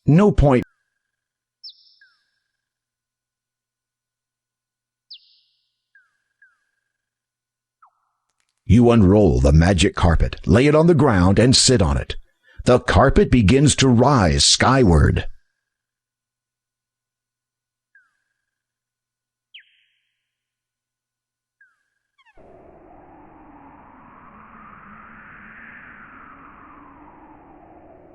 No point. You unroll the magic carpet, lay it on the ground, and sit on it. The carpet begins to rise skyward.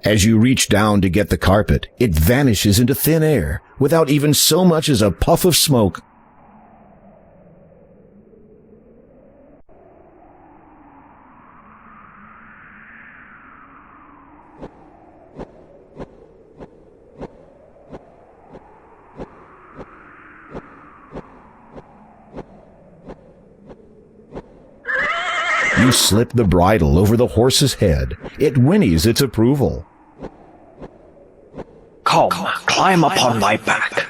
As you reach down to get the carpet, it vanishes into thin air without even so much as a puff of smoke. You slip the bridle over the horse's head. It whinnies its approval. Come, climb upon my back.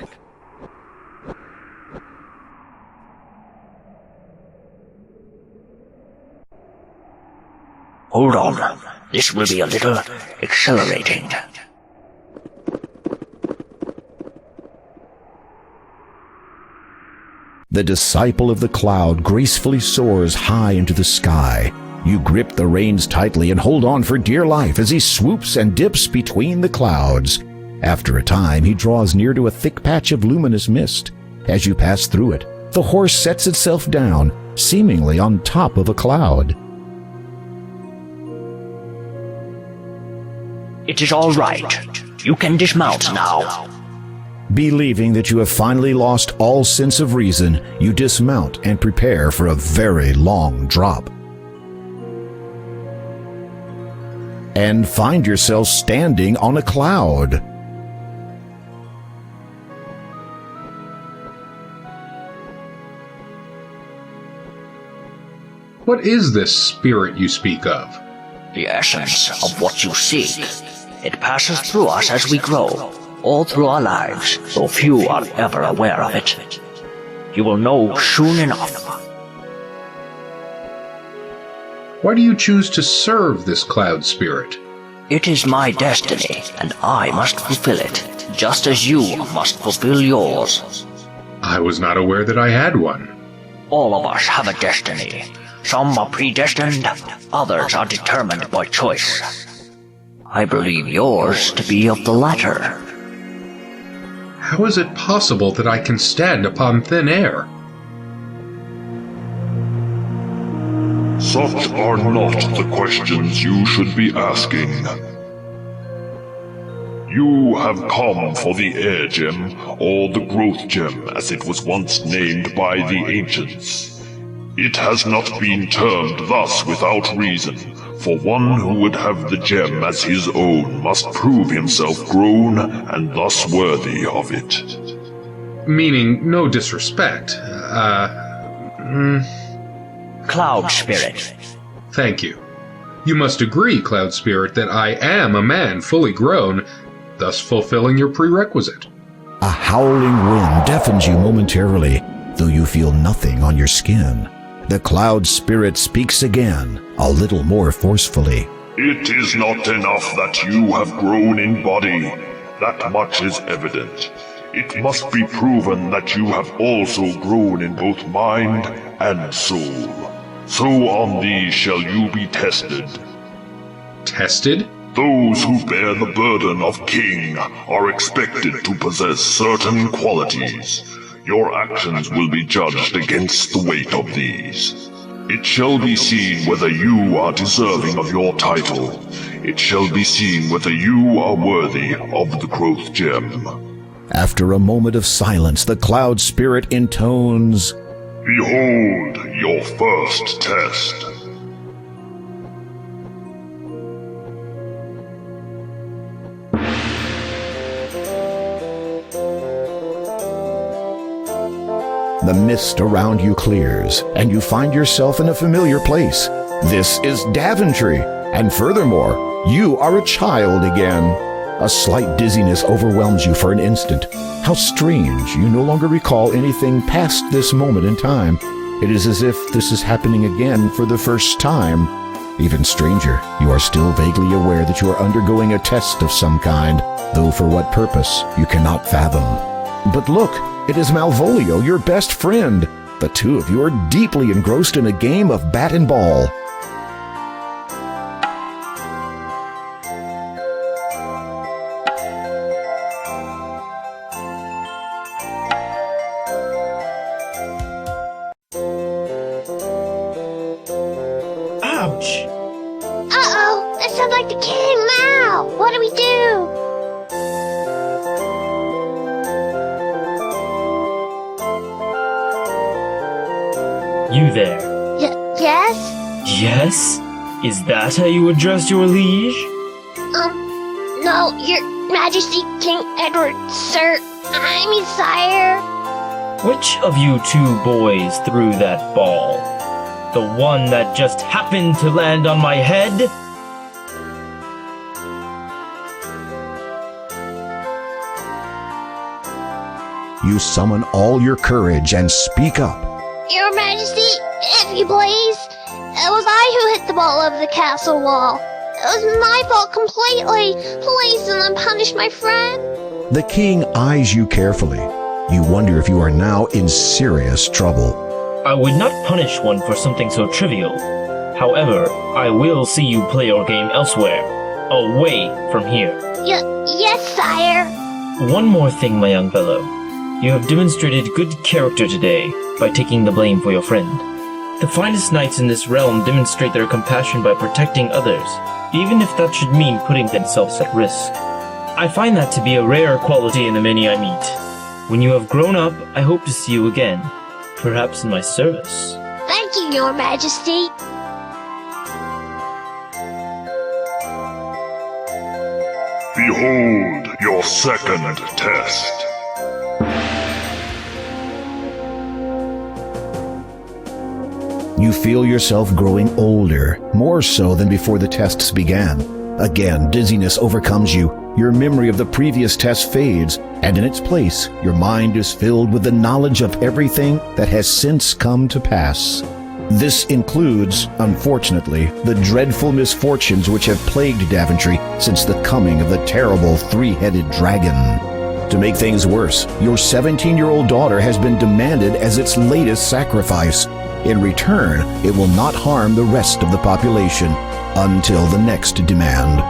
Hold on, this will be a little accelerating. The disciple of the cloud gracefully soars high into the sky. You grip the reins tightly and hold on for dear life as he swoops and dips between the clouds. After a time, he draws near to a thick patch of luminous mist. As you pass through it, the horse sets itself down, seemingly on top of a cloud. It is all right. You can dismount now. Believing that you have finally lost all sense of reason, you dismount and prepare for a very long drop. And find yourself standing on a cloud. What is this spirit you speak of? The essence of what you seek. It passes through us as we grow, all through our lives, though few are ever aware of it. You will know soon enough. Why do you choose to serve this cloud spirit? It is my destiny, and I must fulfill it, just as you must fulfill yours. I was not aware that I had one. All of us have a destiny. Some are predestined, others are determined by choice. I believe yours to be of the latter. How is it possible that I can stand upon thin air? Such are not the questions you should be asking. You have come for the Air Gem, or the Growth Gem, as it was once named by the ancients. It has not been termed thus without reason, for one who would have the gem as his own must prove himself grown and thus worthy of it. Meaning, no disrespect. Cloud Spirit. Thank you. You must agree, Cloud Spirit, that I am a man fully grown, thus fulfilling your prerequisite. A howling wind deafens you momentarily, though you feel nothing on your skin. The cloud spirit speaks again, a little more forcefully. It is not enough that you have grown in body. That much is evident. It must be proven that you have also grown in both mind and soul. So on these shall you be tested. Tested? Those who bear the burden of king are expected to possess certain qualities. Your actions will be judged against the weight of these. It shall be seen whether you are deserving of your title. It shall be seen whether you are worthy of the Growth Gem. After a moment of silence, the cloud spirit intones, Behold your first test. The mist around you clears, and you find yourself in a familiar place. This is Daventry, and furthermore, you are a child again. A slight dizziness overwhelms you for an instant. How strange, you no longer recall anything past this moment in time. It is as if this is happening again for the first time. Even stranger, you are still vaguely aware that you are undergoing a test of some kind. though for what purpose you cannot fathom. But look, it is Malvolio, your best friend. The two of you are deeply engrossed in a game of bat and ball. Ouch! Uh-oh! That sounds like the king now! What do we do? You there. Yes? Yes? Is that how you address your liege? No, your majesty, King Edward, sir. I mean, sire. Which of you two boys threw that ball? The one that just happened to land on my head? You summon all your courage and speak up. Your majesty, if you please. It was I who hit the ball over the castle wall. It was my fault completely. Please do not punish my friend. The king eyes you carefully. You wonder if you are now in serious trouble. I would not punish one for something so trivial. However, I will see you play your game elsewhere, away from here. Yes, sire. One more thing, my young fellow. You have demonstrated good character today by taking the blame for your friend. The finest knights in this realm demonstrate their compassion by protecting others, even if that should mean putting themselves at risk. I find that to be a rare quality in the many I meet. When you have grown up, I hope to see you again, perhaps in my service. Thank you, your majesty. Behold your second test. You feel yourself growing older, more so than before the tests began. Again, dizziness overcomes you. Your memory of the previous test fades, and in its place, your mind is filled with the knowledge of everything that has since come to pass. This includes, unfortunately, the dreadful misfortunes which have plagued Daventry since the coming of the terrible three-headed dragon. To make things worse, your 17-year-old daughter has been demanded as its latest sacrifice. In return, it will not harm the rest of the population until the next demand.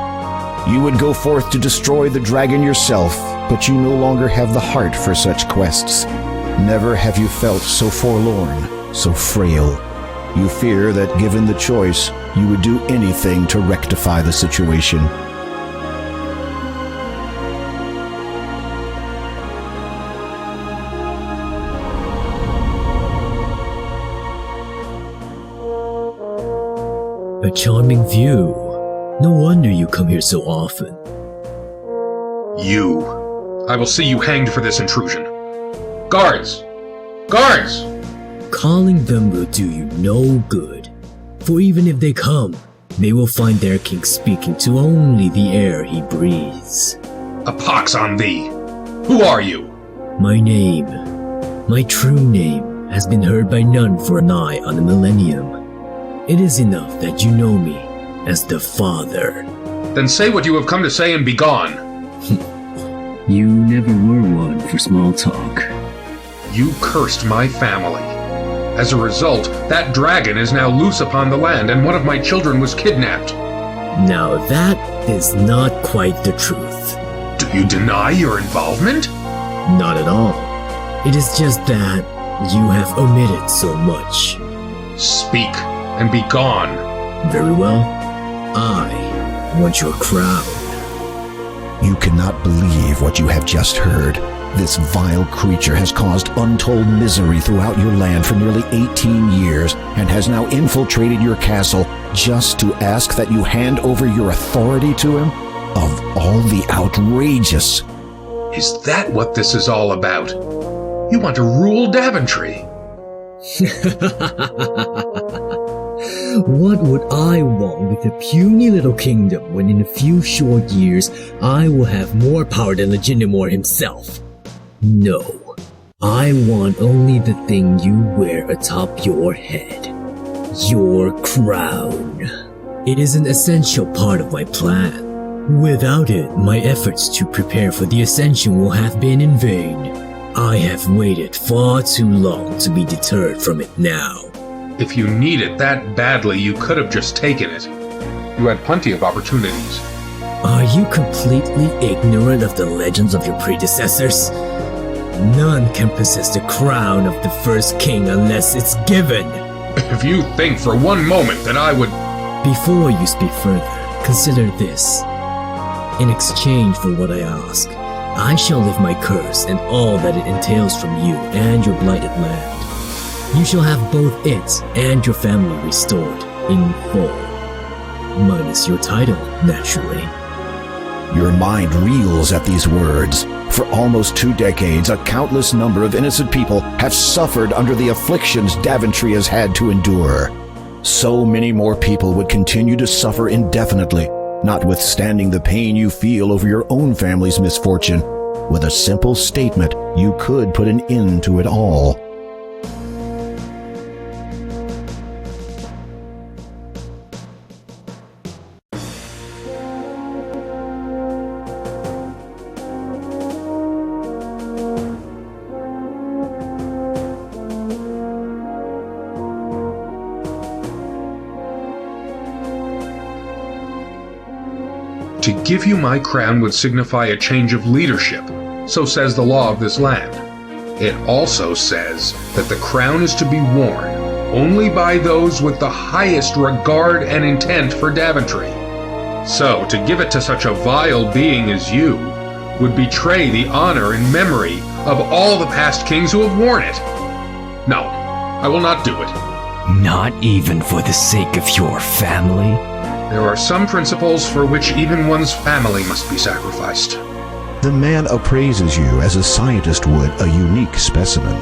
You would go forth to destroy the dragon yourself, but you no longer have the heart for such quests. Never have you felt so forlorn, so frail. You fear that given the choice, you would do anything to rectify the situation. A charming view. No wonder you come here so often. You. I will see you hanged for this intrusion. Guards! Guards! Calling them will do you no good. For even if they come, they will find their king speaking to only the air he breathes. A pox on thee! Who are you? My name, my true name, has been heard by none for nigh on a millennium. It is enough that you know me as the Father. Then say what you have come to say and be gone. You never were one for small talk. You cursed my family. As a result, that dragon is now loose upon the land and one of my children was kidnapped. Now that is not quite the truth. Do you deny your involvement? Not at all. It is just that you have omitted so much. Speak and be gone. Very well. I want your crown. You cannot believe what you have just heard. This vile creature has caused untold misery throughout your land for nearly 18 years and has now infiltrated your castle just to ask that you hand over your authority to him? Of all the outrageous... Is that what this is all about? You want to rule Daventry? What would I want with a puny little kingdom when in a few short years I will have more power than Legitimor himself? No, I want only the thing you wear atop your head. Your crown. It is an essential part of my plan. Without it, my efforts to prepare for the ascension will have been in vain. I have waited far too long to be deterred from it now. If you need it that badly, you could have just taken it. You had plenty of opportunities. Are you completely ignorant of the legends of your predecessors? None can possess the crown of the first king unless it's given. If you think for one moment that I would... Before you speak further, consider this. In exchange for what I ask, I shall lift my curse and all that it entails from you and your blighted land. You shall have both it and your family restored in full. Minus your title, naturally. Your mind reels at these words. For almost 2 decades, a countless number of innocent people have suffered under the afflictions Daventry has had to endure. So many more people would continue to suffer indefinitely, notwithstanding the pain you feel over your own family's misfortune. With a simple statement, you could put an end to it all. To give you my crown would signify a change of leadership, so says the law of this land. It also says that the crown is to be worn only by those with the highest regard and intent for Daventry. So, to give it to such a vile being as you would betray the honor and memory of all the past kings who have worn it. No, I will not do it. Not even for the sake of your family? There are some principles for which even one's family must be sacrificed. The man appraises you as a scientist would a unique specimen.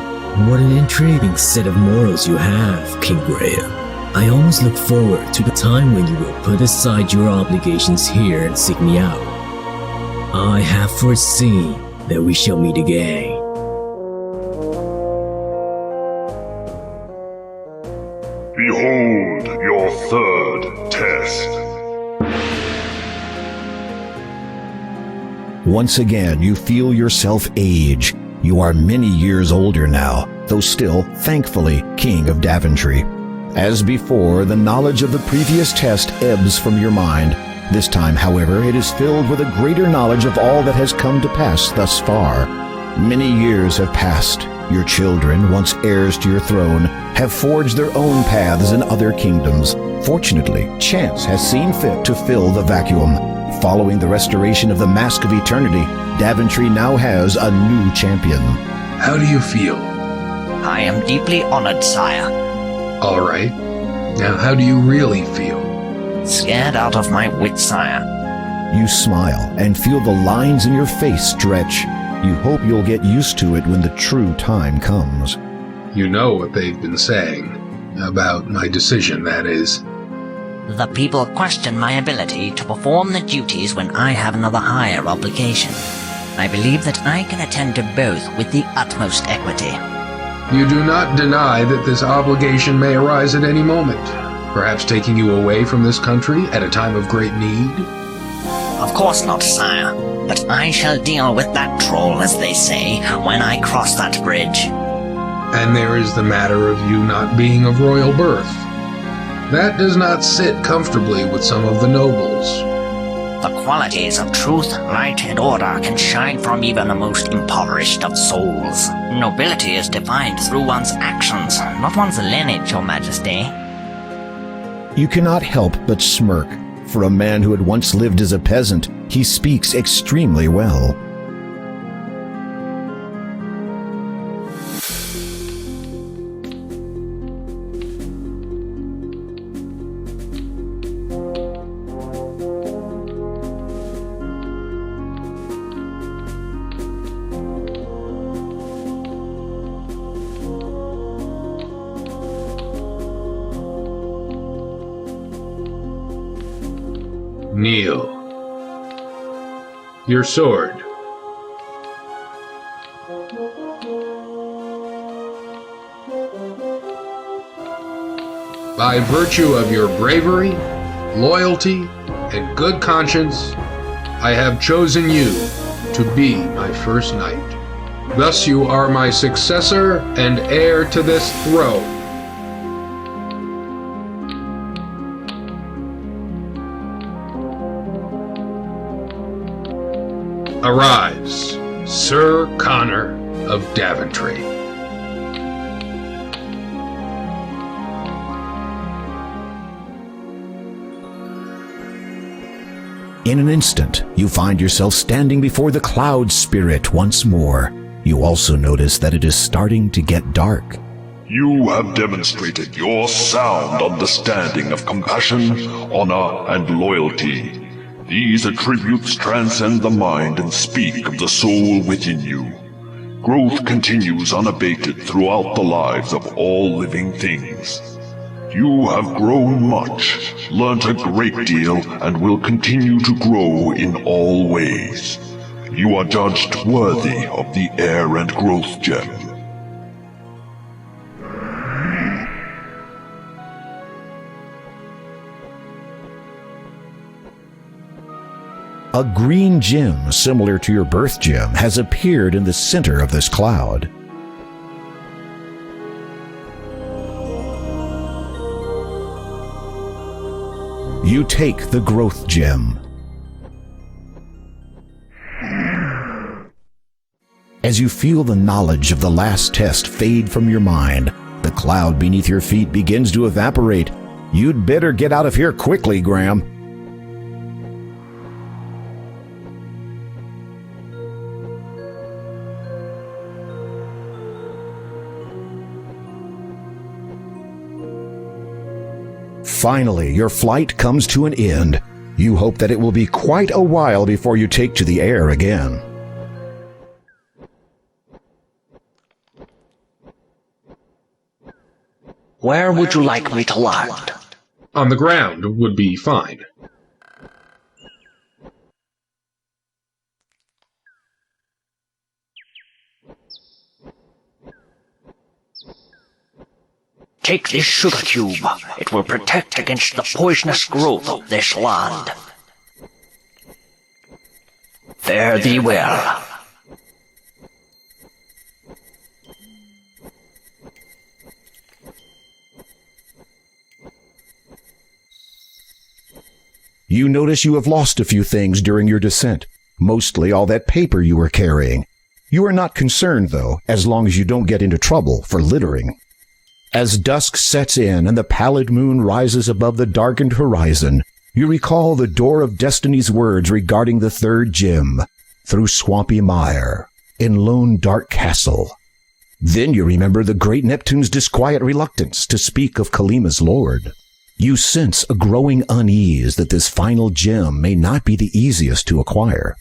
What an intriguing set of morals you have, King Graham. I almost look forward to the time when you will put aside your obligations here and seek me out. I have foreseen that we shall meet again. Behold your third test. Once again, you feel yourself age. You are many years older now, though still, thankfully, King of Daventry. As before, the knowledge of the previous test ebbs from your mind. This time, however, it is filled with a greater knowledge of all that has come to pass thus far. Many years have passed. Your children, once heirs to your throne, have forged their own paths in other kingdoms. Fortunately, chance has seen fit to fill the vacuum. Following the restoration of the Mask of Eternity, Daventry now has a new champion. How do you feel? I am deeply honored, sire. All right. Now, how do you really feel? Scared out of my wits, sire. You smile and feel the lines in your face stretch. You hope you'll get used to it when the true time comes. You know what they've been saying. About my decision, that is. The people question my ability to perform the duties when I have another higher obligation. I believe that I can attend to both with the utmost equity. You do not deny that this obligation may arise at any moment, perhaps taking you away from this country at a time of great need? Of course not, sire, but I shall deal with that troll, as they say, when I cross that bridge. And there is the matter of you not being of royal birth. That does not sit comfortably with some of the nobles. The qualities of truth, light, and order can shine from even the most impoverished of souls. Nobility is defined through one's actions, not one's lineage, Your Majesty. You cannot help but smirk. For a man who had once lived as a peasant, he speaks extremely well. Kneel. Your sword. By virtue of your bravery, loyalty, and good conscience, I have chosen you to be my first knight. Thus you are my successor and heir to this throne. Arise, Sir Connor of Daventry. In an instant, you find yourself standing before the cloud spirit once more. You also notice that it is starting to get dark. You have demonstrated your sound understanding of compassion, honor, and loyalty. These attributes transcend the mind and speak of the soul within you. Growth continues unabated throughout the lives of all living things. You have grown much, learnt a great deal, and will continue to grow in all ways. You are judged worthy of the Heir and Growth Gem. A green gem similar to your birth gem has appeared in the center of this cloud. You take the growth gem. As you feel the knowledge of the last test fade from your mind, the cloud beneath your feet begins to evaporate. You'd better get out of here quickly, Graham. Finally, your flight comes to an end. You hope that it will be quite a while before you take to the air again. Where would you like me to land? On the ground would be fine. Take this sugar cube. It will protect against the poisonous growth of this land. Fare thee well. You notice you have lost a few things during your descent, mostly all that paper you were carrying. You are not concerned, though, as long as you don't get into trouble for littering. As dusk sets in and the pallid moon rises above the darkened horizon, you recall the Door of Destiny's words regarding the third gem, through swampy mire, in lone dark castle. Then you remember the great Neptune's disquiet reluctance to speak of Kalima's lord. You sense a growing unease that this final gem may not be the easiest to acquire.